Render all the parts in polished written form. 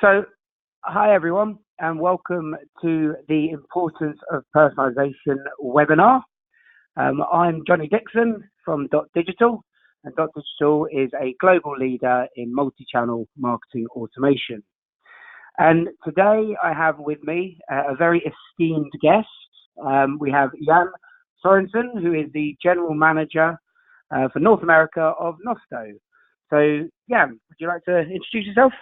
So, hi everyone, and welcome to the Importance of Personalization webinar. I'm Jonny Dixon from dotdigital, and dotdigital is a global leader in multi-channel marketing automation. And today I have with me a very esteemed guest. We have Soerensen, who is the General Manager for North America of Nosto. So, Jan, would you like to introduce yourself?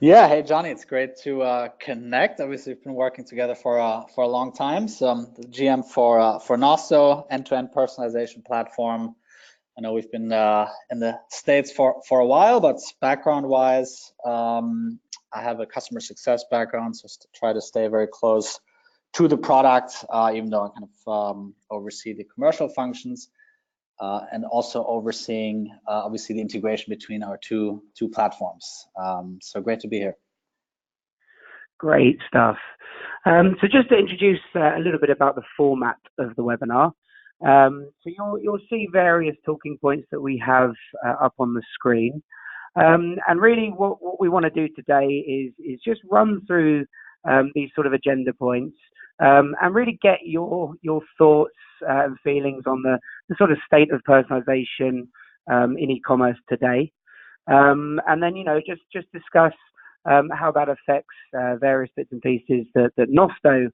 Yeah, hey Jonny, it's great to connect. Obviously, we've been working together for a long time. So I'm the GM for Nosto, end-to-end personalization platform. I know we've been in the States for a while, but background-wise, I have a customer success background, so try to stay very close to the product, even though I kind of oversee the commercial functions. And also overseeing, obviously, the integration between our two platforms. So great to be here. Great stuff. So just to introduce a little bit about the format of the webinar. So you'll see various talking points that we have up on the screen. And really what we want to do today is just run through these sort of agenda points and really get your thoughts and feelings on the sort of state of personalization in e-commerce today. And then, just discuss how that affects various bits and pieces that Nosto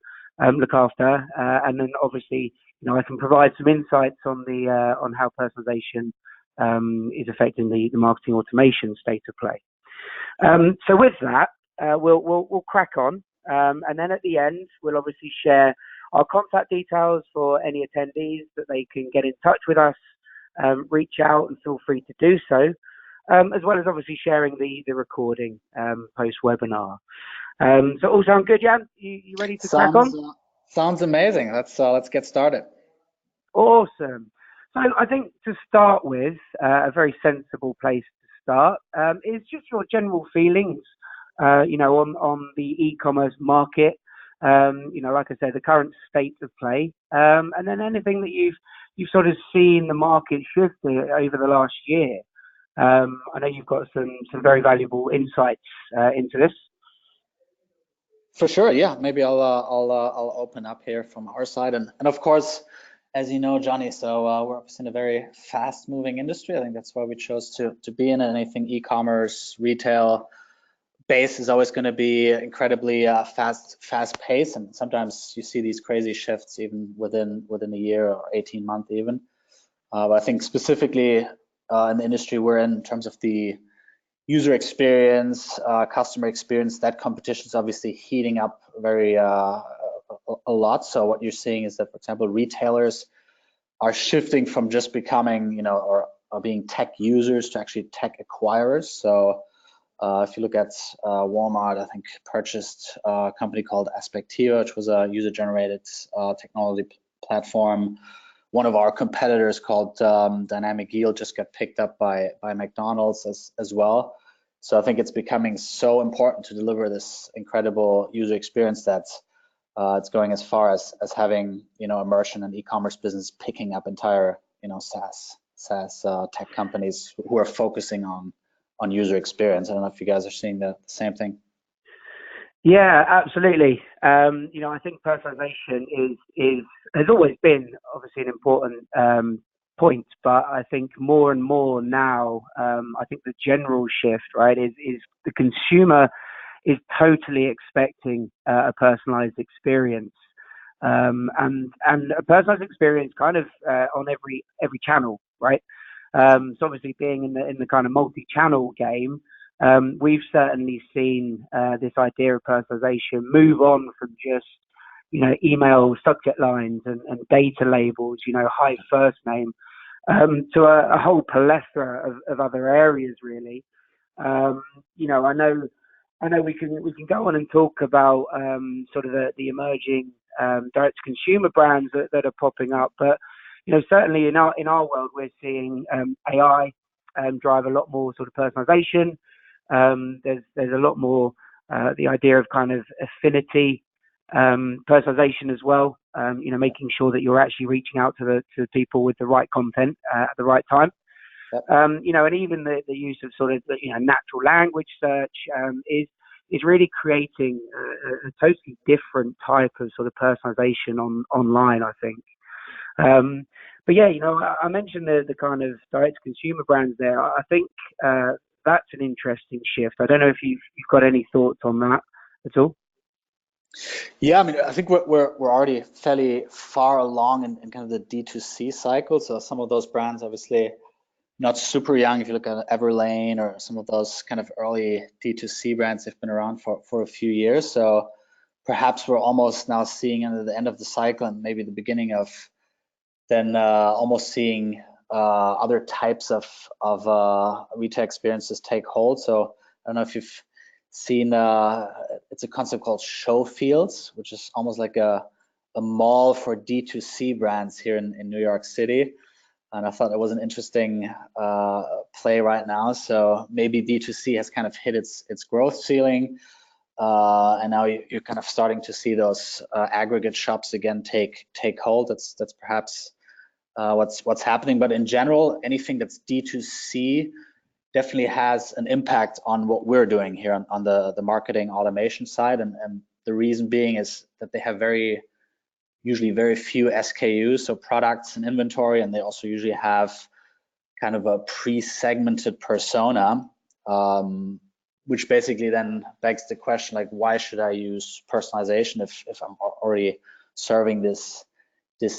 look after. And then obviously, I can provide some insights on on how personalization is affecting the marketing automation state of play. So with that, we'll crack on. And then at the end, we'll obviously share our contact details for any attendees that they can get in touch with us, reach out and feel free to do so, as well as obviously sharing the recording post-webinar. So all sound good, Jan? You ready to crack on? Sounds amazing. Let's get started. Awesome. So I think to start with, a very sensible place to start is just your general feelings, on the e-commerce market. Like I said, the current state of play, and then anything that you've sort of seen the market shift over the last year. I know you've got some very valuable insights into this. For sure, yeah. Maybe I'll open up here from our side, and of course, as you know, Jonny, so we're in a very fast-moving industry. I think that's why we chose to be in it. Anything e-commerce, retail base is always going to be incredibly fast paced, and sometimes you see these crazy shifts even within a year or 18 months even. But I think specifically in the industry we're in terms of the user experience, customer experience, that competition is obviously heating up very a lot. So what you're seeing is that, for example, retailers are shifting from just becoming, or being tech users to actually tech acquirers. So if you look at Walmart, I think purchased a company called Aspectio, which was a user-generated technology platform. One of our competitors called Dynamic Yield just got picked up by McDonald's as well. So I think it's becoming so important to deliver this incredible user experience that it's going as far as having a merchant and e-commerce business picking up entire SaaS tech companies who are focusing on user experience. I don't know if you guys are seeing the same thing. Yeah, absolutely. I think personalization has always been obviously an important point, but I think more and more now, I think the general shift, right, is the consumer is totally expecting a personalized experience, and a personalized experience kind of on every channel, right? So obviously being in the kind of multi-channel game, we've certainly seen this idea of personalization move on from just email subject lines and data labels, hi first name, to a whole plethora of other areas really. I know we can go on and talk about sort of the emerging direct to consumer brands that are popping up, but certainly in our world we're seeing AI drive a lot more sort of personalization. There's a lot more the idea of kind of affinity personalization as well. Making sure that you're actually reaching out to people with the right content at the right time. Yep. And even the use of sort of natural language search is is really creating a totally different type of sort of personalization online, I think. But yeah, I mentioned the kind of direct to consumer brands there. I think that's an interesting shift. I don't know if you've got any thoughts on that at all. Yeah, I mean, I think we're already fairly far along in kind of the D2C cycle. So some of those brands, obviously, not super young. If you look at Everlane or some of those kind of early D2C brands, they've been around for a few years. So perhaps we're almost now seeing at the end of the cycle and maybe the beginning of then almost seeing other types of retail experiences take hold. So I don't know if you've seen, it's a concept called show fields, which is almost like a mall for D2C brands here in New York City. And I thought it was an interesting play right now. So maybe D2C has kind of hit its growth ceiling. And now you're kind of starting to see those aggregate shops again take hold. That's perhaps what's happening. But in general, anything that's D2C definitely has an impact on what we're doing here on the marketing automation side. And the reason being is that they have usually very few SKUs, so products and inventory, and they also usually have kind of a pre-segmented persona, which basically then begs the question, like, why should I use personalization if I'm already serving this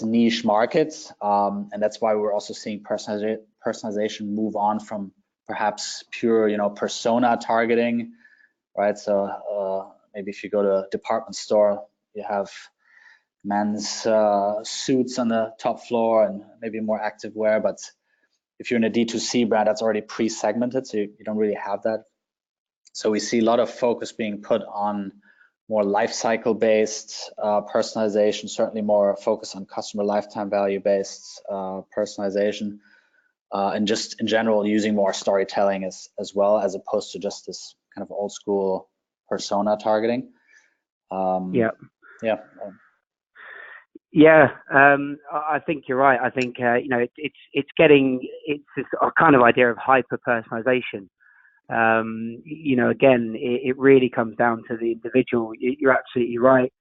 niche market? And that's why we're also seeing personalization move on from perhaps pure, persona targeting, right? So maybe if you go to a department store, you have men's suits on the top floor and maybe more active wear. But if you're in a D2C brand, that's already pre-segmented, so you don't really have that. So we see a lot of focus being put on more life cycle based personalization, certainly more focus on customer lifetime value based personalization, and just in general using more storytelling as well, as opposed to just this kind of old school persona targeting. Yeah, I think you're right. I think it's this kind of idea of hyper personalization. Again, it really comes down to the individual. You're absolutely right.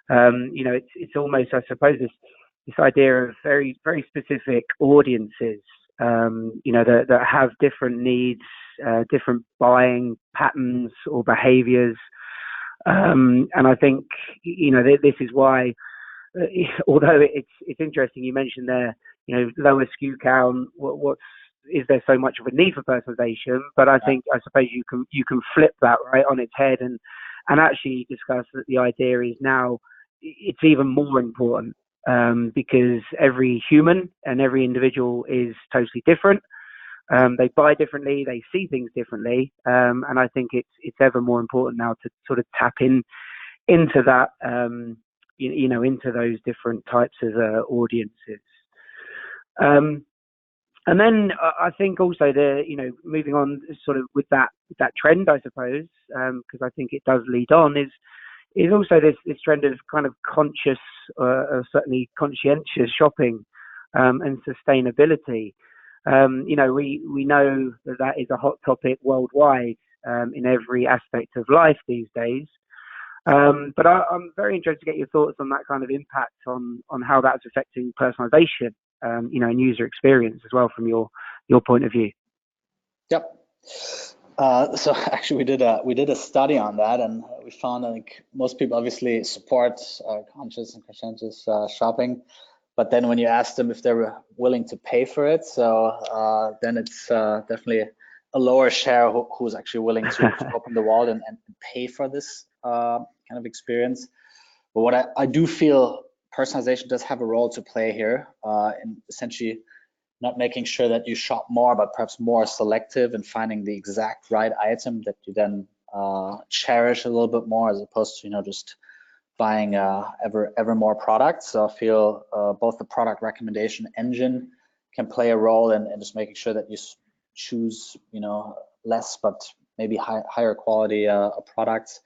It's almost, I suppose, this idea of very, very specific audiences, that have different needs, different buying patterns or behaviors. And I think, this is why, although it's interesting, you mentioned there, lower SKU count, is there so much of a need for personalization? But I suppose you can flip that right on its head and actually discuss that the idea is now it's even more important, because every human and every individual is totally different. They buy differently, they see things differently, and I think it's ever more important now to sort of tap into that, into those different types of audiences. And then I think also moving on sort of with that trend, I suppose, because I think it does lead on, is also this trend of kind of conscious, certainly conscientious shopping, and sustainability. We know that is a hot topic worldwide, in every aspect of life these days. But I'm very interested to get your thoughts on that kind of impact on how that's affecting personalization, and user experience as well from your point of view. Yep. So actually, we did a study on that, and we found like most people obviously support conscious and conscientious shopping, but then when you ask them if they were willing to pay for it, so then it's definitely a lower share who's actually willing to open the wallet and pay for this kind of experience. But what I do feel personalization does have a role to play here, in essentially not making sure that you shop more, but perhaps more selective and finding the exact right item that you then cherish a little bit more, as opposed to just buying ever more products. So I feel both the product recommendation engine can play a role in just making sure that you choose less but maybe higher quality products.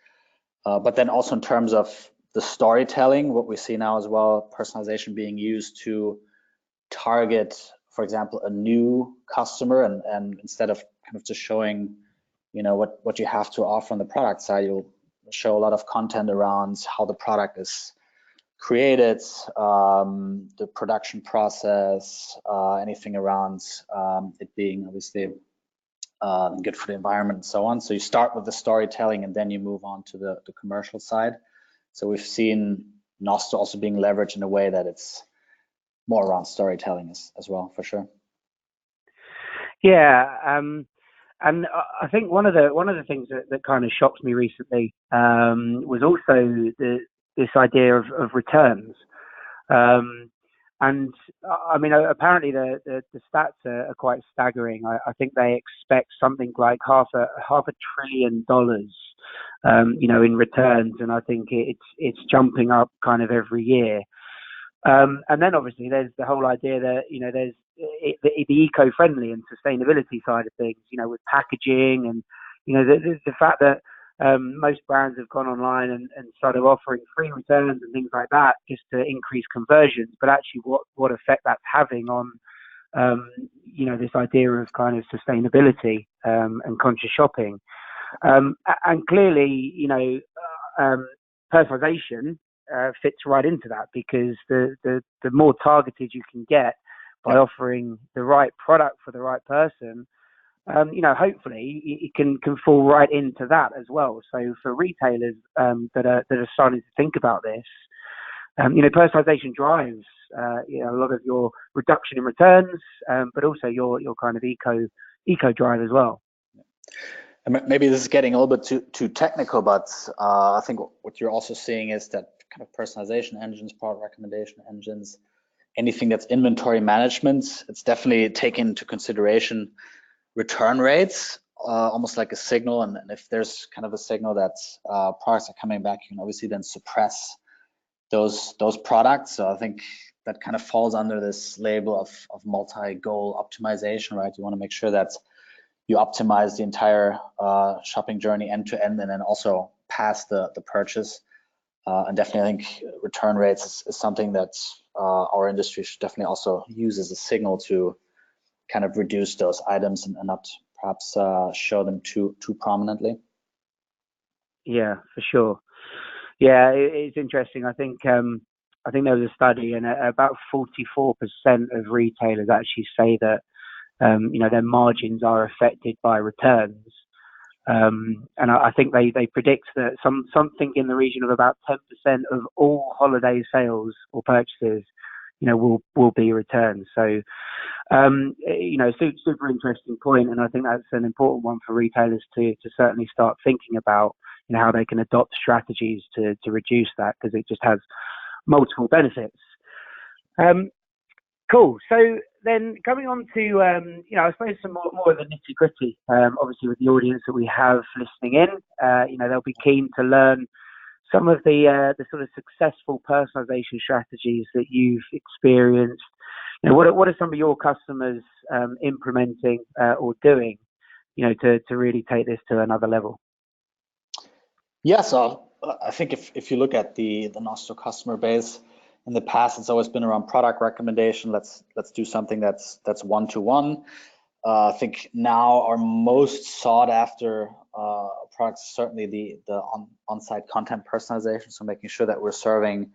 But then also in terms of the storytelling, what we see now as well, personalization being used to target, for example, a new customer, and instead of kind of just showing what you have to offer on the product side, you'll show a lot of content around how the product is created, the production process, anything around it being obviously good for the environment and so on. So you start with the storytelling and then you move on to the commercial side. So we've seen Nosto also being leveraged in a way that it's more around storytelling as well, for sure. Yeah, and I think one of the things that kind of shocked me recently was also this idea of returns. And I mean, apparently the stats are quite staggering. I think they expect something like half a $1 trillion, in returns, and I think it's jumping up kind of every year. And then obviously there's the whole idea that there's the eco-friendly and sustainability side of things. With packaging and the fact that most brands have gone online and started offering free returns and things like that just to increase conversions, but actually what effect that's having on this idea of kind of sustainability and conscious shopping, and clearly personalization fits right into that, because the more targeted you can get by offering the right product for the right person, hopefully it can fall right into that as well. So for retailers that are starting to think about this, personalization drives a lot of your reduction in returns, but also your kind of eco drive as well. And maybe this is getting a little bit too technical, but I think what you're also seeing is that kind of personalization engines, product recommendation engines, anything that's inventory management, it's definitely taken into consideration return rates, almost like a signal. And if there's kind of a signal that products are coming back, you can obviously then suppress those products. So I think that kind of falls under this label of multi-goal optimization, right? You want to make sure that you optimize the entire shopping journey end to end, and then also past the purchase. And definitely, I think return rates is something that our industry should definitely also use as a signal to kind of reduce those items and not perhaps show them too prominently. Yeah, for sure. Yeah, it's interesting. I think there was a study, and about 44% of retailers actually say that their margins are affected by returns. And I think they predict that something in the region of about 10% of all holiday sales or purchases, will be returned. So, super interesting point, and I think that's an important one for retailers to certainly start thinking about, how they can adopt strategies to reduce that, because it just has multiple benefits. Cool. So then coming on to, I suppose some more of the nitty gritty, obviously with the audience that we have listening in, they'll be keen to learn some of the sort of successful personalization strategies that you've experienced. What are some of your customers implementing or doing, to really take this to another level? Yeah, so I think if you look at the Nosto customer base, in the past, it's always been around product recommendation. Let's do something that's one-to-one. I think now our most sought after products is certainly the on-site content personalization. So making sure that we're serving,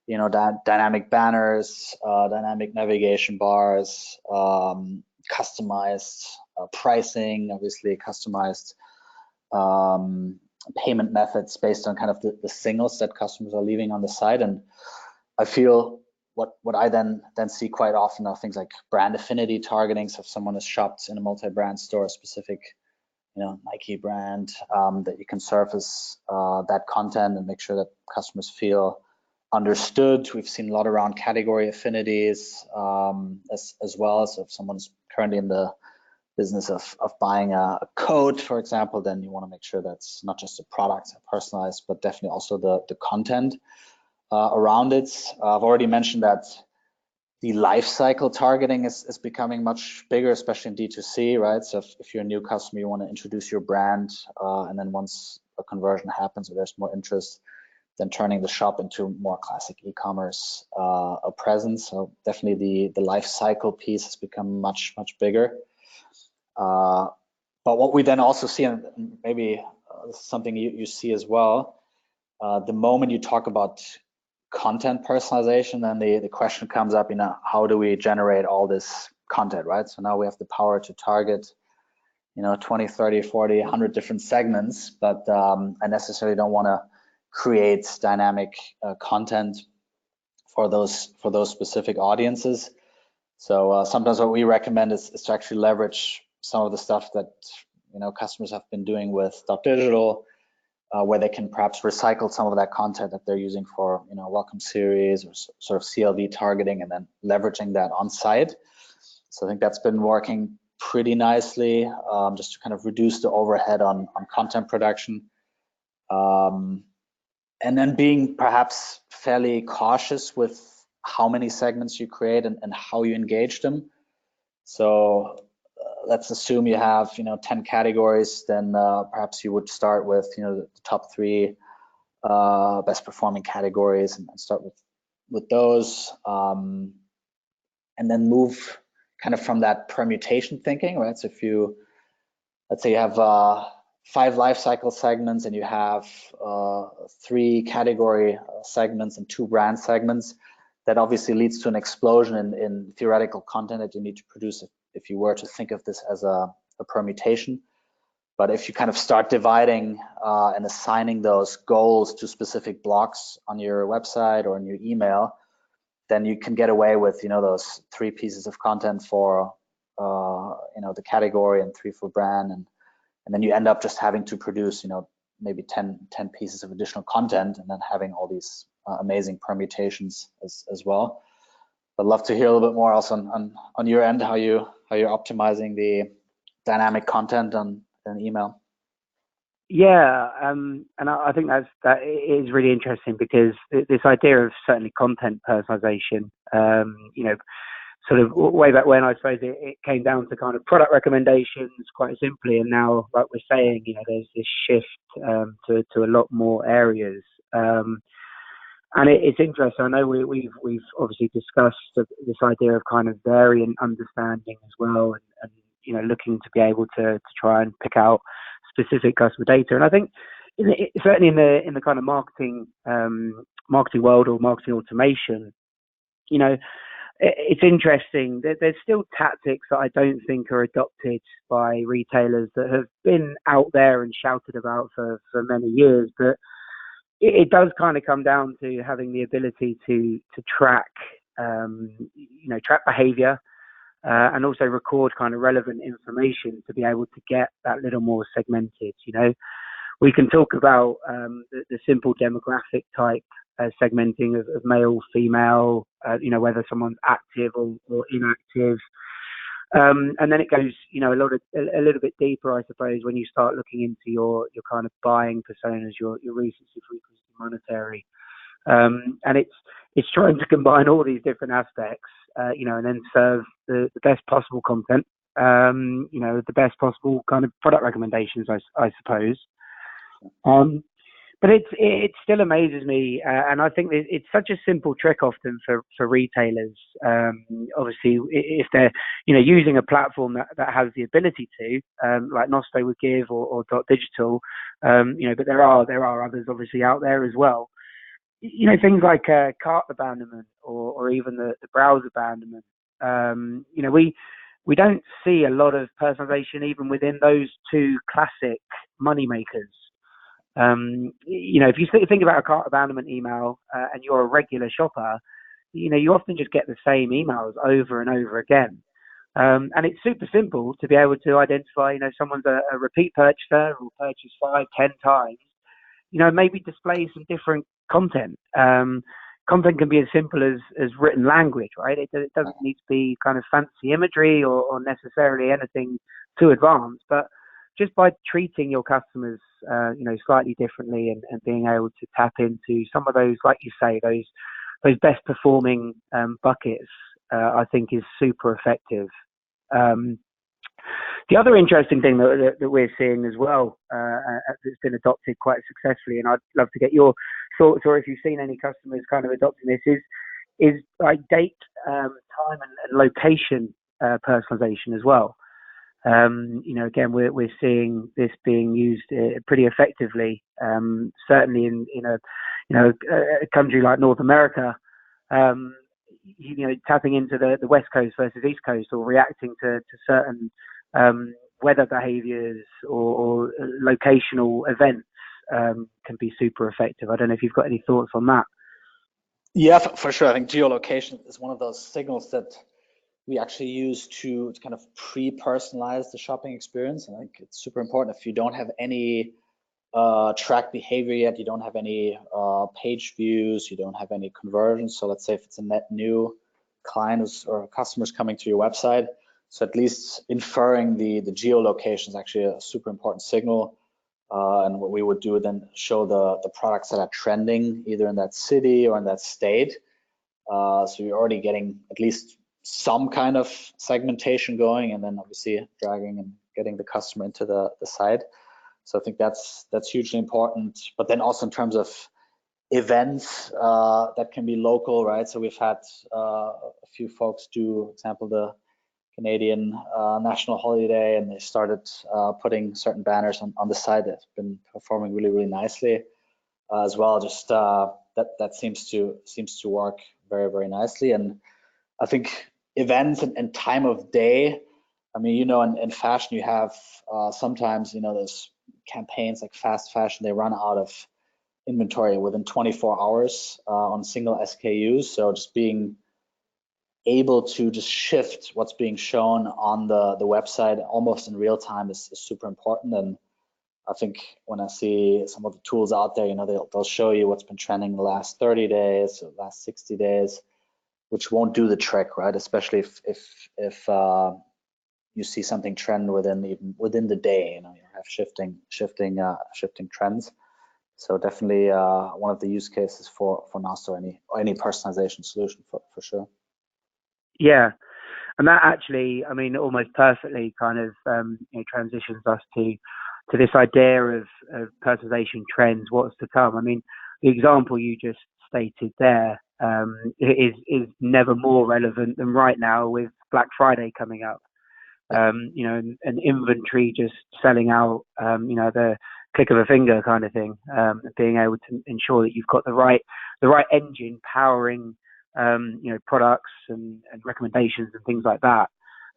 dynamic banners, dynamic navigation bars, customized pricing, obviously customized payment methods based on kind of the signals that customers are leaving on the site. And I feel what I then see quite often are things like brand affinity targeting. So if someone has shopped in a multi-brand store, a specific, Nike brand, that you can surface that content and make sure that customers feel understood. We've seen a lot around category affinities as well. So if someone's currently in the business of buying a coat, for example, then you want to make sure that's not just the products are personalized, but definitely also the content around it. I've already mentioned that the life cycle targeting is becoming much bigger, especially in D2C, right? So if you're a new customer, you want to introduce your brand, and then once a conversion happens or there's more interest, then turning the shop into more classic e-commerce presence. So definitely the life cycle piece has become much bigger. But what we then also see, and maybe something you see as well, the moment you talk about content personalization, then the question comes up, how do we generate all this content, right? So now we have the power to target, 20, 30, 40, 100 different segments, but I necessarily don't want to create dynamic content for those specific audiences. So sometimes what we recommend is to actually leverage some of the stuff that customers have been doing with dotdigital, where they can perhaps recycle some of that content that they're using for welcome series or sort of CLV targeting, and then leveraging that on site. So I think that's been working pretty nicely, just to kind of reduce the overhead on content production, and then being perhaps fairly cautious with how many segments you create and how you engage them. So let's assume you have 10 categories, then perhaps you would start with the top 3 best performing categories and start with those, and then move kind of from that permutation thinking, right? So if let's say you have 5 life cycle segments and you have 3 category segments and 2 brand segments, that obviously leads to an explosion in theoretical content that you need to produce if you were to think of this as a permutation. But if you kind of start dividing and assigning those goals to specific blocks on your website or in your email, then you can get away with those 3 pieces of content for the category and 3 for brand, and then you end up just having to produce maybe 10 pieces of additional content, and then having all these amazing permutations as well. I'd love to hear a little bit more also on your end, how you're optimizing the dynamic content on an email. Yeah, and I think that is really interesting, because this idea of certainly content personalization, sort of way back when, I suppose it came down to kind of product recommendations quite simply, and now, like we're saying, there's this shift to a lot more areas, and it's interesting. I know we've obviously discussed this idea of kind of variant understanding as well, and looking to be able to try and pick out specific customer data. And I think certainly in the kind of marketing world, or marketing automation, it's interesting that there's still tactics that I don't think are adopted by retailers that have been out there and shouted about for many years. But it does kind of come down to having the ability to track, track behavior, and also record kind of relevant information to be able to get that little more segmented. We can talk about the simple demographic type segmenting of male, female, whether someone's active or inactive. And then it goes, a little bit deeper, I suppose, when you start looking into your kind of buying personas, your recency, frequency, monetary. And it's trying to combine all these different aspects, and then serve the best possible content, the best possible kind of product recommendations, I suppose. But it still amazes me, and I think it's such a simple trick often for retailers. Obviously, if they're using a platform that has the ability to, like Nosto would give, or dotdigital, but there are others obviously out there as well. Things like cart abandonment, or even the browser abandonment. We don't see a lot of personalization even within those 2 classic moneymakers. If you think about a cart abandonment email, and you're a regular shopper, you often just get the same emails over and over again. And it's super simple to be able to identify, someone's a repeat purchaser who will purchase 5, 10 times, maybe display some different content. Content can be as simple as written language, right? It doesn't need to be kind of fancy imagery or necessarily anything too advanced, but just by treating your customers, slightly differently, and being able to tap into some of those, like you say, those best performing buckets, I think is super effective. The other interesting thing that we're seeing as well, that's been adopted quite successfully, and I'd love to get your thoughts, or if you've seen any customers kind of adopting this, is like date, time, and location personalization as well. Again, we're seeing this being used pretty effectively. Certainly in a country like North America, tapping into the West Coast versus East Coast, or reacting to certain weather behaviors or locational events can be super effective. I don't know if you've got any thoughts on that. Yeah, for sure. I think geolocation is one of those signals that we actually use to kind of pre-personalize the shopping experience. And I think it's super important. If you don't have any track behavior yet, you don't have any page views, you don't have any conversions. So let's say if it's a net new client or customers coming to your website, so at least inferring the geolocation is actually a super important signal. And what we would do then show the products that are trending either in that city or in that state. So you're already getting at least some kind of segmentation going, and then obviously dragging and getting the customer into the site. So I think that's hugely important. But then also in terms of events that can be local, right? So we've had a few folks do, for example, the Canadian national holiday, and they started putting certain banners on the side that's been performing really, really nicely as well. Just that seems to work very, very nicely. And I think events and time of day, I mean, in fashion you have sometimes, those campaigns like fast fashion, they run out of inventory within 24 hours on single SKUs. So just being able to just shift what's being shown on the website almost in real time is super important. And I think when I see some of the tools out there, they'll show you what's been trending the last 30 days, or last 60 days, which won't do the trick, right? Especially if you see something trend within the day, you have shifting trends. So definitely one of the use cases for Nosto, any personalization solution for sure. Yeah, and that actually, I mean, almost perfectly kind of transitions us to this idea of personalization trends, what's to come. I mean, the example you just stated there is never more relevant than right now with Black Friday coming up. And inventory just selling out, the click of a finger kind of thing, being able to ensure that you've got the right engine powering products and recommendations and things like that,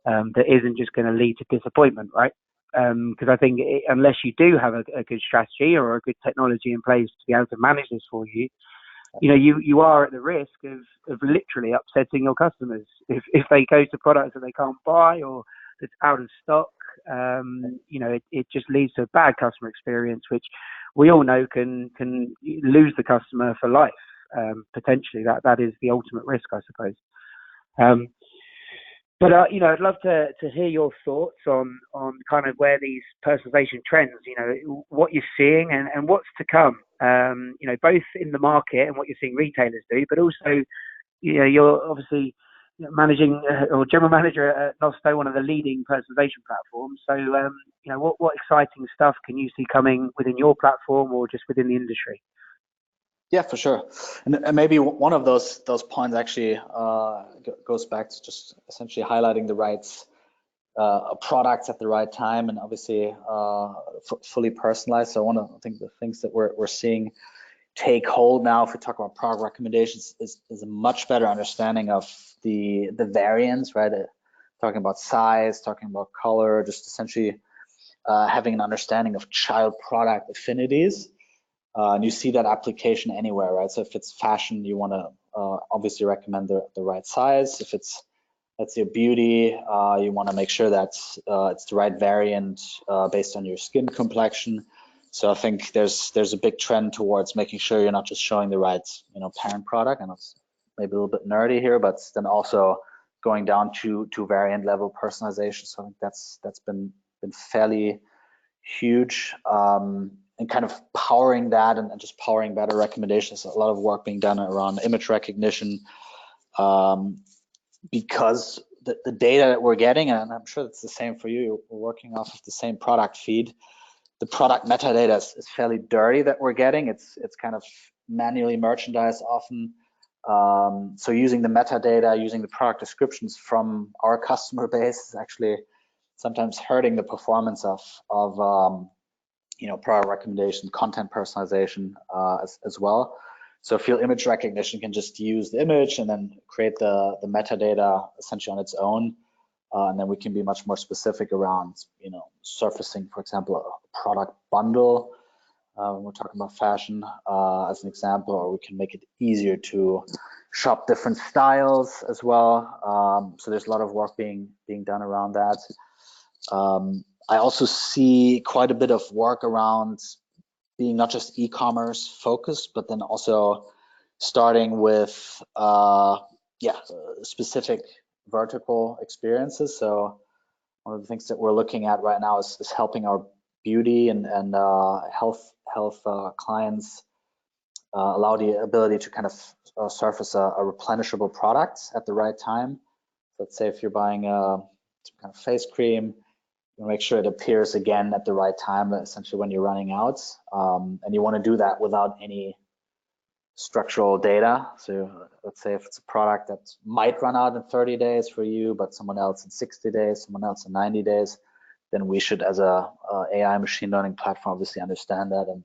that isn't just going to lead to disappointment, right? Because I think unless you do have a good strategy or a good technology in place to be able to manage this for you, you are at the risk of literally upsetting your customers if they go to products that they can't buy or that's out of stock. It just leads to a bad customer experience, which we all know can lose the customer for life. Potentially, that is the ultimate risk, I suppose. But I'd love to hear your thoughts on kind of where these personalization trends, what you're seeing and what's to come. Both in the market and what you're seeing retailers do, but also, you're obviously managing or general manager at Nosto, one of the leading personalization platforms. So, what exciting stuff can you see coming within your platform or just within the industry? Yeah, for sure. And maybe one of those points actually goes back to just essentially highlighting the right products at the right time, and obviously fully personalized. So one of the things that we're seeing take hold now, if we talk about product recommendations, is a much better understanding of the variants, right? Talking about size, talking about color, just essentially having an understanding of child product affinities. And you see that application anywhere, right? So if it's fashion, you want to obviously recommend the right size. If it's, let's say, beauty, you want to make sure that it's the right variant based on your skin complexion. So I think there's a big trend towards making sure you're not just showing the right parent product, and it's maybe a little bit nerdy here, but then also going down to variant level personalization. So I think that's been fairly huge. And kind of powering that and just powering better recommendations. A lot of work being done around image recognition, because the data that we're getting, and I'm sure it's the same for you, we're working off of the same product feed. The product metadata is fairly dirty that we're getting. It's kind of manually merchandised often. So using the metadata, using the product descriptions from our customer base is actually sometimes hurting the performance of product recommendation, content personalization as well. So field image recognition can just use the image and then create the metadata essentially on its own. And then we can be much more specific around, surfacing, for example, a product bundle when we're talking about fashion as an example, or we can make it easier to shop different styles as well. So there's a lot of work being done around that. I also see quite a bit of work around being not just e-commerce focused, but then also starting with specific vertical experiences. So one of the things that we're looking at right now is helping our beauty and health clients allow the ability to kind of surface a replenishable product at the right time. Let's say if you're buying some kind of face cream, you make sure it appears again at the right time, essentially when you're running out. And you want to do that without any structural data. So let's say if it's a product that might run out in 30 days for you, but someone else in 60 days, someone else in 90 days, then we should, as a AI machine learning platform, obviously understand that and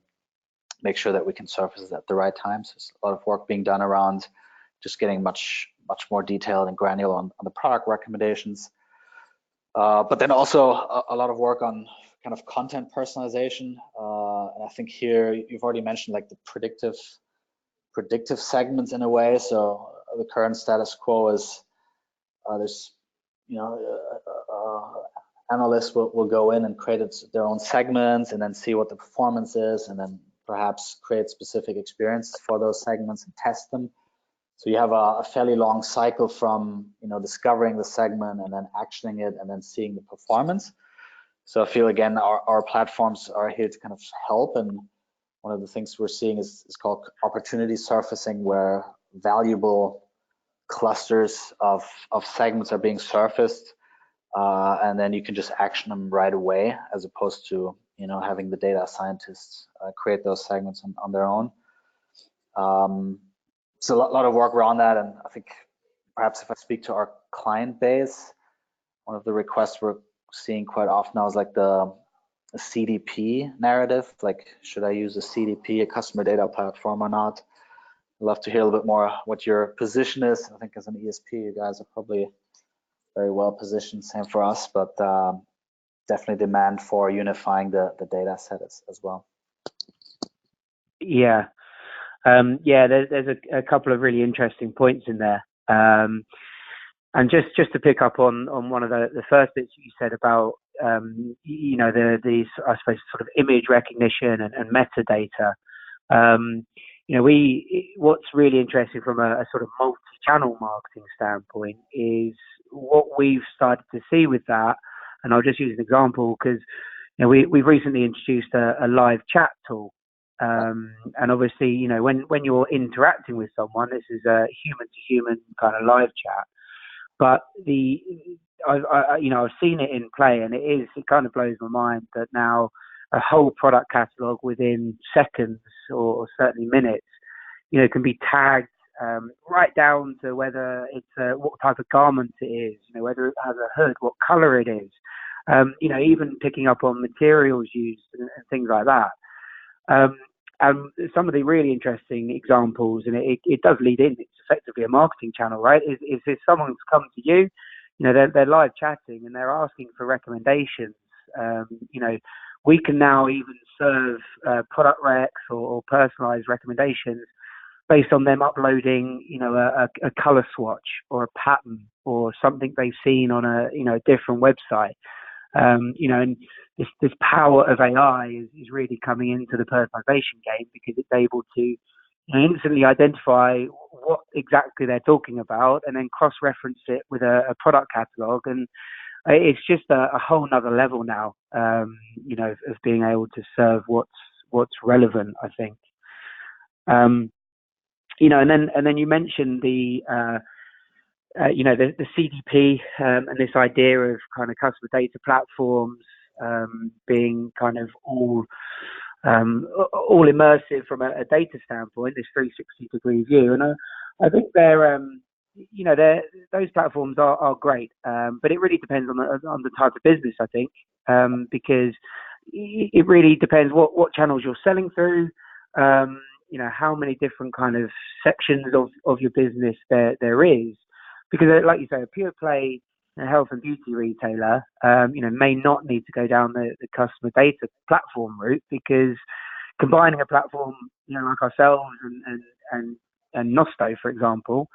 make sure that we can surface it at the right time. So there's a lot of work being done around just getting much more detailed and granular on the product recommendations. But then also a lot of work on kind of content personalization. And I think here you've already mentioned like the predictive segments in a way. So the current status quo is there's, analysts will go in and create their own segments and then see what the performance is and then perhaps create specific experiences for those segments and test them. So you have a fairly long cycle from discovering the segment and then actioning it and then seeing the performance. So I feel again our platforms are here to kind of help, and one of the things we're seeing is called opportunity surfacing, where valuable clusters of segments are being surfaced, and then you can just action them right away, as opposed to having the data scientists create those segments on their own. So a lot of work around that, and I think perhaps if I speak to our client base, one of the requests we're seeing quite often now is like the CDP narrative. Like, should I use a CDP, a customer data platform, or not? I'd love to hear a little bit more what your position is. I think as an ESP, you guys are probably very well positioned. Same for us, but definitely demand for unifying the data set as well. Yeah. There's a couple of really interesting points in there. And just to pick up on one of the first bits you said about the I suppose sort of image recognition and metadata. What's really interesting from a sort of multi-channel marketing standpoint is what we've started to see with that. And I'll just use an example because we've recently introduced a live chat tool. And obviously, when you're interacting with someone, this is a human-to-human kind of live chat. But I've seen it in play, and it kind of blows my mind that now a whole product catalog within seconds or certainly minutes, can be tagged right down to whether it's what type of garment it is, whether it has a hood, what color it is, even picking up on materials used and things like that. Some of the really interesting examples, and it does lead in, it's effectively a marketing channel, right? Is if someone's come to you, they're live chatting and they're asking for recommendations. We can now even serve product recs or personalized recommendations based on them uploading, a color swatch or a pattern or something they've seen on a different website. And this power of AI is really coming into the personalization game, because it's able to instantly identify what exactly they're talking about and then cross-reference it with a product catalog. And it's just a whole nother level now, of being able to serve what's relevant, I think. And then you mentioned the CDP and this idea of kind of customer data platforms being kind of all immersive from a data standpoint, this 360-degree view. And I think they're you know, those platforms are great, but it really depends on the type of business, I think, because it really depends what channels you're selling through. You know, how many different kind of sections of your business there is, because like you say, a pure play health and beauty retailer, you know, may not need to go down the customer data platform route, because combining a platform, you know, like ourselves and Nosto, for example,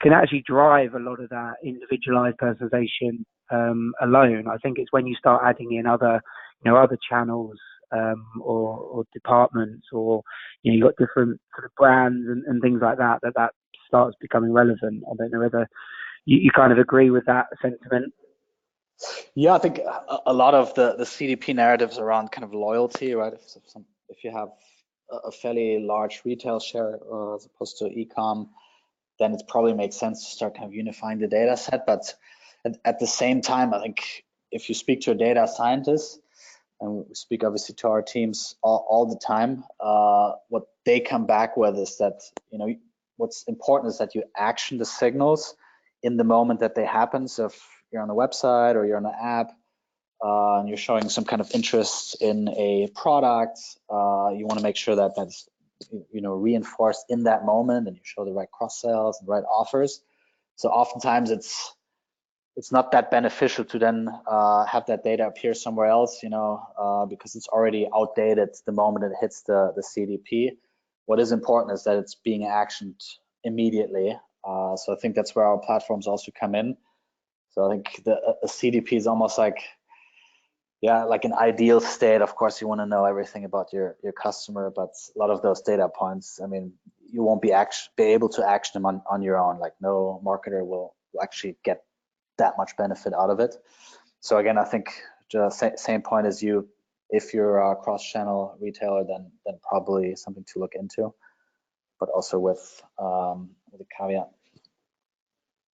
can actually drive a lot of that individualized personalization alone. I think it's when you start adding in other, you know, other channels or departments, or you know, you've got different sort of brands and things like that, that starts becoming relevant. I don't know whether you kind of agree with that sentiment. Yeah, I think a lot of the CDP narratives around kind of loyalty, right? If you have a fairly large retail share as opposed to e-com, then it probably makes sense to start kind of unifying the data set. But at the same time, I think if you speak to a data scientist, and we speak obviously to our teams all the time, what they come back with is that, you know, what's important is that you action the signals in the moment that they happen. So if you're on a website or you're on an app, and you're showing some kind of interest in a product, you want to make sure that that's, you know, reinforced in that moment, and you show the right cross sales and right offers. So oftentimes it's not that beneficial to then have that data appear somewhere else, you know, because it's already outdated the moment it hits the CDP. What is important is that it's being actioned immediately. So I think that's where our platforms also come in. So I think a CDP is almost like, yeah, like an ideal state. Of course, you want to know everything about your customer, but a lot of those data points, I mean, you won't be able to action them on your own. Like, no marketer will actually get that much benefit out of it. So again, I think just same point as you. If you're a cross-channel retailer, then probably something to look into, but also with a caveat.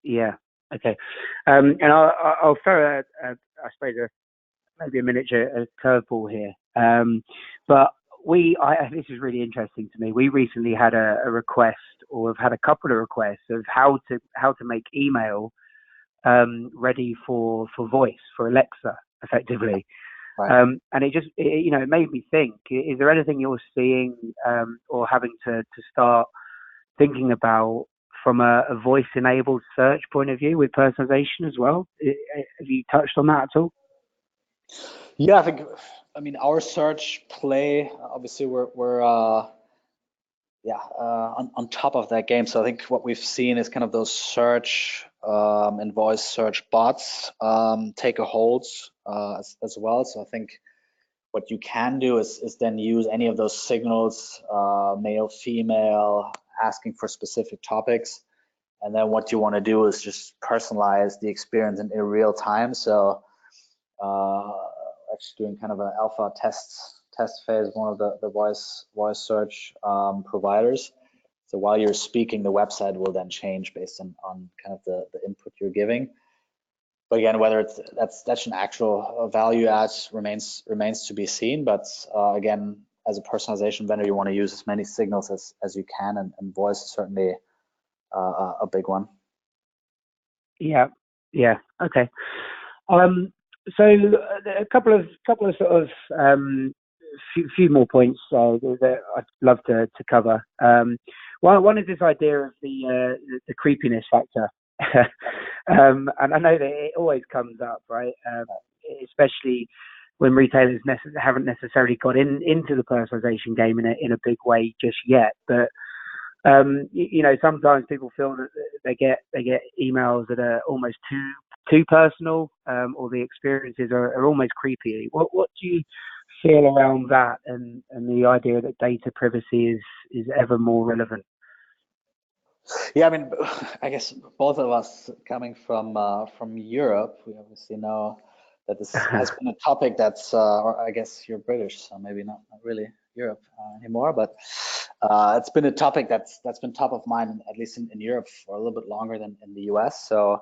Yeah. Okay. And I'll throw I suppose maybe a miniature curveball here. But this is really interesting to me. We recently had a request, or have had a couple of requests of how to make email ready for voice, for Alexa, effectively. Right. And you know, it made me think: is there anything you're seeing or having to start thinking about from a voice-enabled search point of view with personalization as well? Have you touched on that at all? Yeah, I mean, our search play, obviously we're on top of that game. So I think what we've seen is kind of those search and voice search bots take a hold as well. So I think what you can do is then use any of those signals, male, female, asking for specific topics. And then what you want to do is just personalize the experience in real time. So actually doing kind of an alpha test phase, one of the voice search providers. So while you're speaking, the website will then change based on kind of the input you're giving. But again, whether that's an actual value add remains to be seen. But again, as a personalization vendor, you want to use as many signals as you can, and voice is certainly a big one. Yeah. Okay. So a couple of sort of few more points that I'd love to cover. One is this idea of the creepiness factor, and I know that it always comes up, right? Especially when retailers haven't necessarily got into the personalization game in a big way just yet, but you know, sometimes people feel that they get emails that are almost too personal, or the experiences are almost creepy. What do you feel around that, and the idea that data privacy is ever more relevant? Yeah, I mean, I guess both of us coming from Europe, we obviously know that this has been a topic that's, or I guess you're British, so maybe not really Europe anymore, but it's been a topic that's been top of mind, at least in Europe, for a little bit longer than in the US. So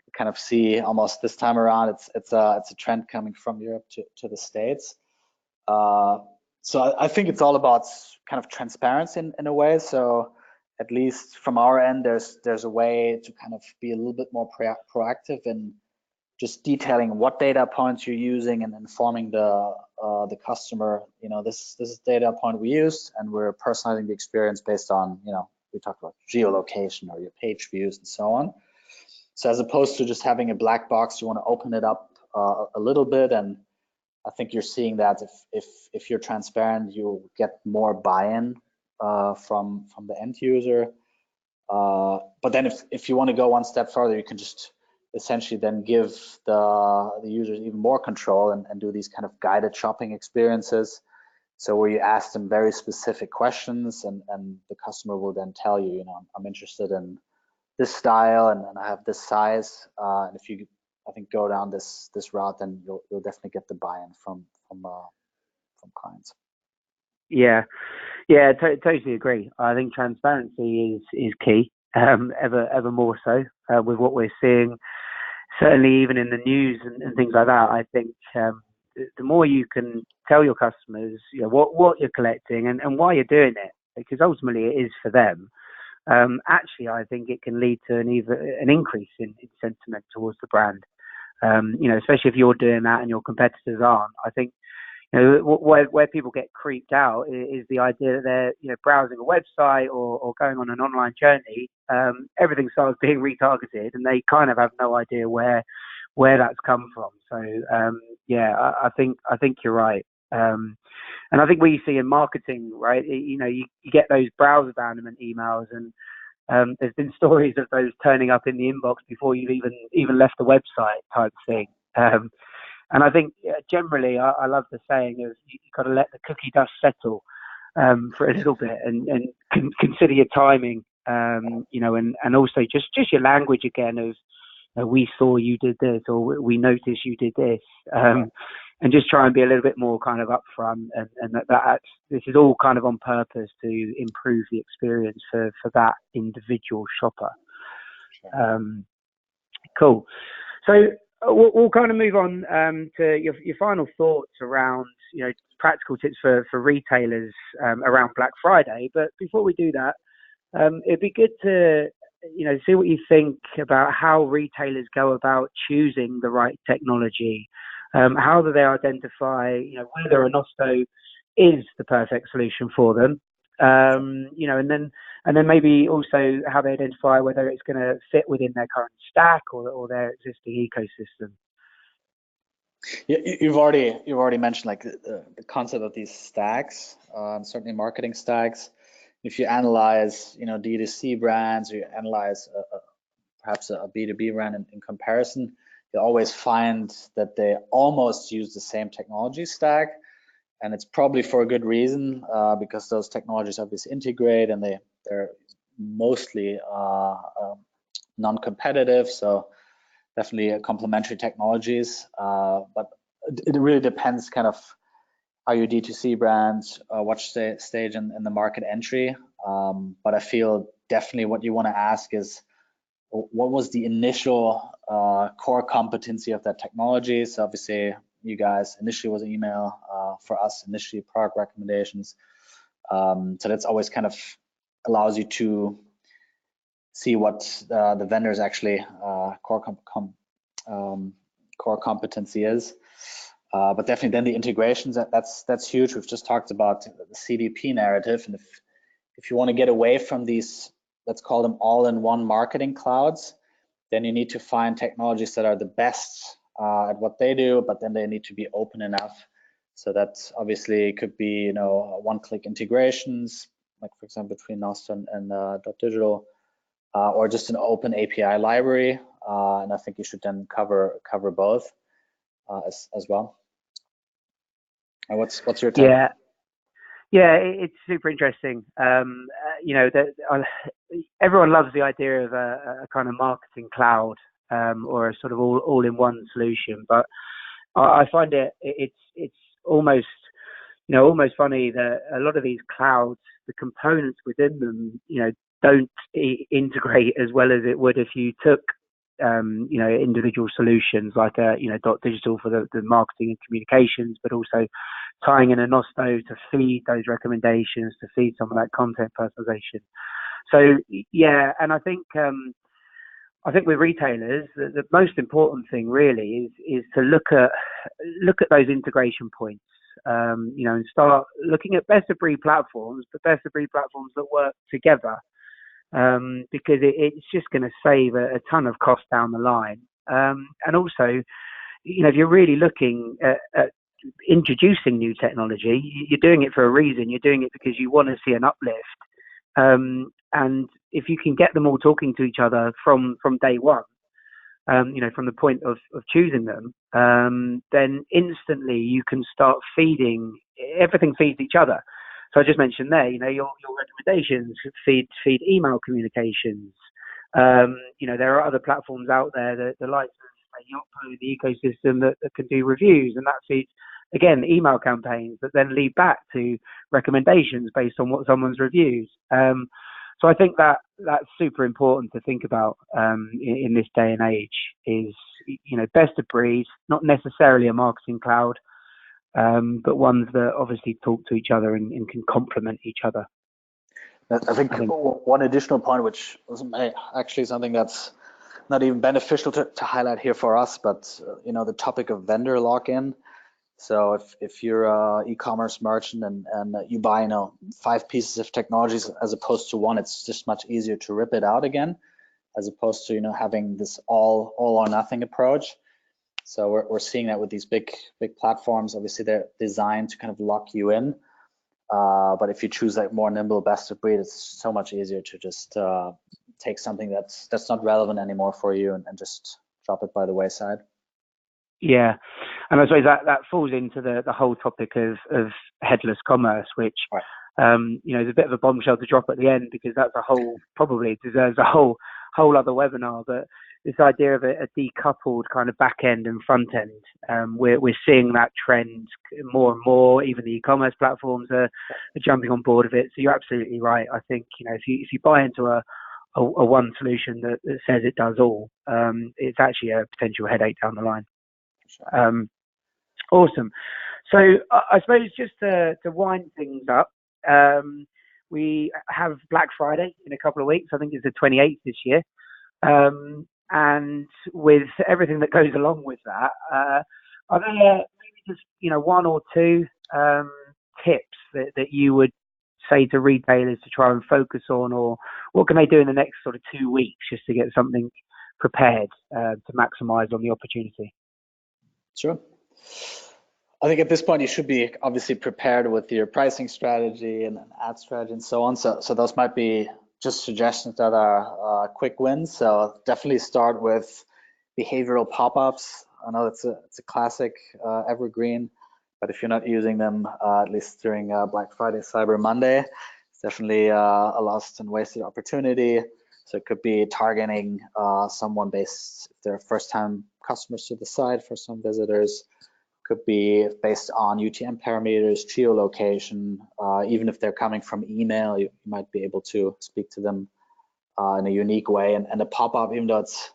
we kind of see almost this time around, it's a trend coming from Europe to the States. So I think it's all about kind of transparency in a way. So at least from our end, there's a way to kind of be a little bit more proactive in just detailing what data points you're using and informing the customer, this is data point we used, and we're personalizing the experience based on, we talked about geolocation or your page views and so on. So as opposed to just having a black box, you want to open it up a little bit, and I think you're seeing that if you're transparent, you'll get more buy-in from the end user. But then if you want to go one step further, you can just essentially then give the users even more control and do these kind of guided shopping experiences. So where you ask them very specific questions, and the customer will then tell you, I'm interested in this style and I have this size. And if you, I think, go down this route, then you'll definitely get the buy-in from clients. Yeah, totally agree. I think transparency is key, ever more so with what we're seeing. Certainly, even in the news and things like that, I think the more you can tell your customers, what you're collecting and why you're doing it, because ultimately it is for them. Actually, I think it can lead to an increase in sentiment towards the brand. Especially if you're doing that and your competitors aren't. I think where people get creeped out is the idea that they're browsing a website or going on an online journey. Everything starts being retargeted, and they kind of have no idea where that's come from. So I think you're right. And I think we see in marketing, right? You get those browser abandonment emails, and there's been stories of those turning up in the inbox before you've even left the website type thing. And I think generally, I love the saying of you've got to let the cookie dust settle for a little bit and consider your timing, and also just your language again of we saw you did this, or we noticed you did this, and just try and be a little bit more kind of upfront, and that this is all kind of on purpose to improve the experience for that individual shopper. Cool. So we'll kind of move on to your final thoughts around practical tips for retailers around Black Friday. But before we do that, it'd be good to see what you think about how retailers go about choosing the right technology. How do they identify whether a Nosto is the perfect solution for them? And then maybe also how they identify whether it's going to fit within their current stack or their existing ecosystem. Yeah, you've already mentioned like the concept of these stacks, certainly marketing stacks. If you analyze D2C brands, or you analyze perhaps a B2B brand in comparison, you always find that they almost use the same technology stack, and it's probably for a good reason, because those technologies obviously integrate, and they're mostly non-competitive, so definitely complementary technologies. But it really depends kind of are you D2C brands, what stage in the market entry. But I feel definitely what you want to ask is, what was the initial core competency of that technology? So obviously you guys initially was email, for us initially product recommendations. So that's always kind of allows you to see what the vendor's actually core competency is. But definitely then the integrations, that's huge. We've just talked about the CDP narrative, and if you want to get away from these, let's call them all-in-one marketing clouds, then you need to find technologies that are the best at what they do, but then they need to be open enough. So that obviously could be one-click integrations, like for example between Nosto and dotdigital, or just an open API library. And I think you should then cover both as well. What's your take? Yeah, it's super interesting. Everyone loves the idea of a kind of marketing cloud, or a sort of all-in-one solution. But I find it's almost funny that a lot of these clouds, the components within them, don't integrate as well as it would if you took individual solutions like dotdigital for the marketing and communications, but also tying in a Nosto to feed those recommendations, to feed some of that content personalization. So yeah, and I think with retailers, the most important thing really is to look at those integration points. And start looking at best of breed platforms, but best of breed platforms that work together, because it's just going to save a ton of cost down the line. And also, if you're really looking at introducing new technology, you're doing it for a reason. You're doing it because you want to see an uplift. And if you can get them all talking to each other from day one, from the point of choosing them, then instantly you can start feeding. Everything feeds each other. So I just mentioned there, your recommendations feed email communications. There are other platforms out there that the likes of Yotpo, the ecosystem that can do reviews, and that feeds again email campaigns that then lead back to recommendations based on what someone's reviews. So I think that's super important to think about in this day and age. Is best of breed, not necessarily a marketing cloud, but ones that obviously talk to each other and can complement each other. I think one additional point, which was actually something that's not even beneficial to highlight here for us, but the topic of vendor lock-in. So if you're an e-commerce merchant and you buy 5 pieces of technologies as opposed to one, it's just much easier to rip it out again, as opposed to having this all or nothing approach. So we're seeing that with these big platforms. Obviously, they're designed to kind of lock you in. But if you choose that more nimble best of breed, it's so much easier to just take something that's not relevant anymore for you and just drop it by the wayside. Yeah, and I suppose that falls into the whole topic of headless commerce, which is a bit of a bombshell to drop at the end, because that's probably deserves a whole other webinar. But this idea of a decoupled kind of back end and front end, we're seeing that trend more and more. Even the e-commerce platforms are jumping on board of it. So you're absolutely right. I think if you buy into a one solution that says it does all, it's actually a potential headache down the line. Awesome. So I suppose just to wind things up, we have Black Friday in a couple of weeks. I think it's the 28th this year. And with everything that goes along with that, are there maybe just one or two tips that you would say to retailers to try and focus on, or what can they do in the next sort of 2 weeks just to get something prepared to maximize on the opportunity? Sure. I think at this point you should be obviously prepared with your pricing strategy and ad strategy and so on. So those might be just suggestions that are quick wins. So definitely start with behavioral pop-ups. I know it's a classic evergreen, but if you're not using them, at least during Black Friday, Cyber Monday, it's definitely a lost and wasted opportunity. So it could be targeting someone based, if they're first-time customers to the site, first-time visitors. Could be based on UTM parameters, geolocation. Even if they're coming from email, you might be able to speak to them in a unique way. And a pop-up, even though it's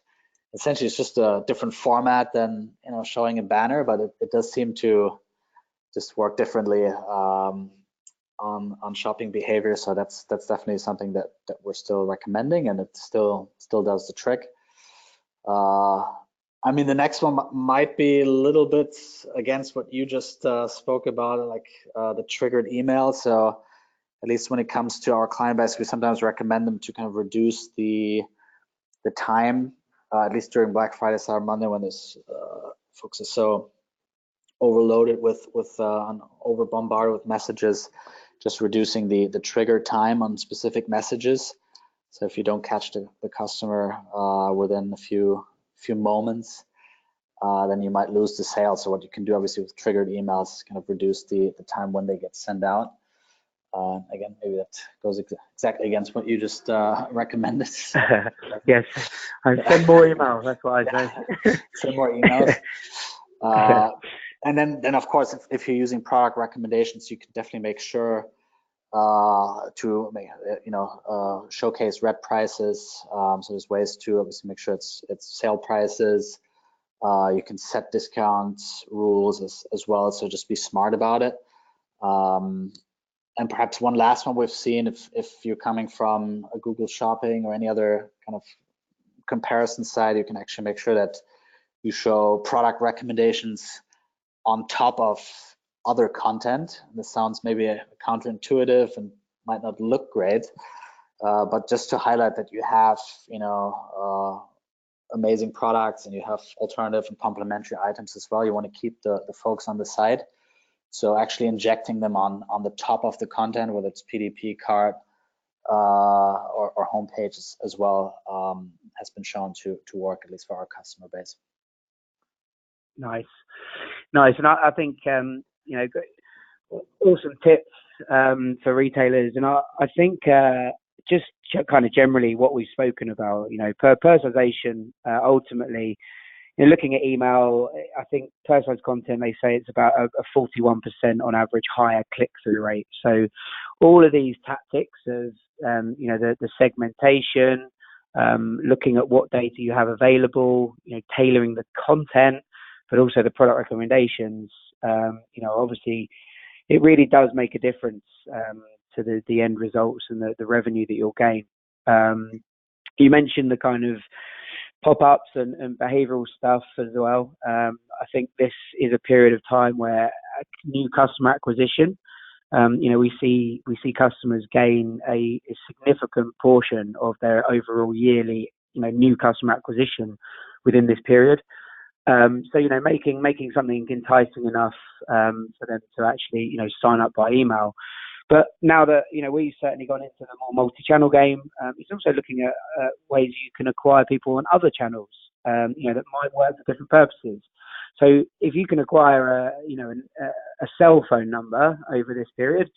just a different format than showing a banner, but it does seem to just work differently on shopping behavior. So that's definitely something that we're still recommending, and it still does the trick. I mean, the next one might be a little bit against what you just spoke about, like the triggered email. So at least when it comes to our client base, we sometimes recommend them to kind of reduce the time, at least during Black Friday, Cyber Monday, when this folks are so overloaded with over bombarded with messages, just reducing the trigger time on specific messages. So if you don't catch the customer within a few moments, then you might lose the sale. So what you can do obviously with triggered emails is kind of reduce the time when they get sent out. Again, maybe that goes exactly against what you just recommended. Yes, send more emails, that's what I say. Send more emails. And then of course, if you're using product recommendations, you can definitely make sure to showcase red prices. So there's ways to obviously make sure it's sale prices. You can set discount rules as well, so just be smart about it. And perhaps one last one we've seen, if you're coming from a Google Shopping or any other kind of comparison site, you can actually make sure that you show product recommendations on top of other content. This sounds maybe counterintuitive and might not look great, but just to highlight that you have, amazing products and you have alternative and complementary items as well. You want to keep the folks on the side. So actually injecting them on the top of the content, whether it's PDP, cart, or homepage as well, has been shown to work, at least for our customer base. Nice. And I think, awesome tips for retailers. And I think just kind of generally what we've spoken about, personalization, ultimately, looking at email, I think personalized content, they say it's about a 41% on average higher click-through rate. So all of these tactics of, the segmentation, looking at what data you have available, tailoring the content, but also the product recommendations, obviously it really does make a difference to the end results and the revenue that you'll gain. You mentioned the kind of pop-ups and behavioral stuff as well. I think this is a period of time where new customer acquisition, we see customers gain a significant portion of their overall yearly, new customer acquisition within this period. So, making something enticing enough for them to actually, sign up by email. But now that, we've certainly gone into the more multi-channel game, it's also looking at ways you can acquire people on other channels, that might work for different purposes. So if you can acquire a cell phone number over this period,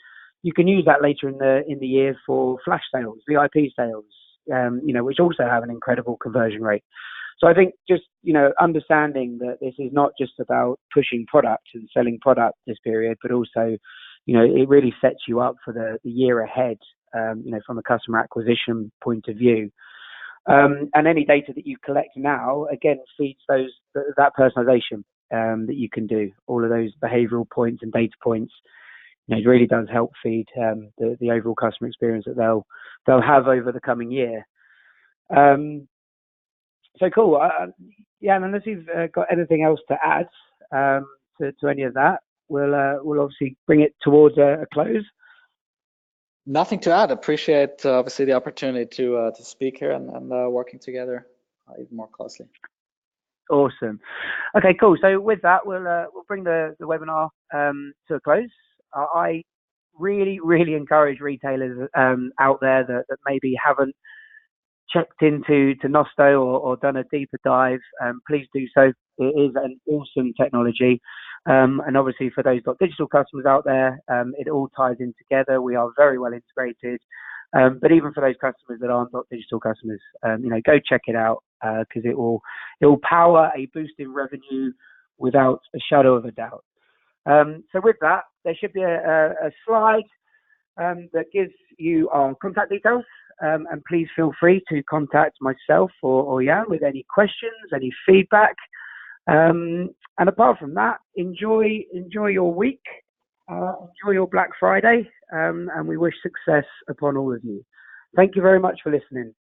you can use that later in the year for flash sales, VIP sales, which also have an incredible conversion rate. So I think just, understanding that this is not just about pushing product and selling product this period, but also, it really sets you up for the year ahead, from a customer acquisition point of view. And any data that you collect now, again, feeds that personalization that you can do. All of those behavioral points and data points, it really does help feed the overall customer experience that they'll have over the coming year. So cool. And unless you've got anything else to add to any of that, we'll obviously bring it towards a close. Nothing to add. Appreciate obviously the opportunity to speak here and working together even more closely. Awesome. Okay, cool. So with that, we'll bring the webinar to a close. I really encourage retailers out there that maybe haven't checked into Nosto or done a deeper dive. Please do so. It is an awesome technology. And obviously for those dotdigital customers out there, it all ties in together. We are very well integrated. But even for those customers that aren't dotdigital customers, go check it out because it will power a boost in revenue without a shadow of a doubt. So with that, there should be a slide that gives you our contact details. And please feel free to contact myself or Jan with any questions, any feedback. And apart from that, enjoy your week, enjoy your Black Friday, and we wish success upon all of you. Thank you very much for listening.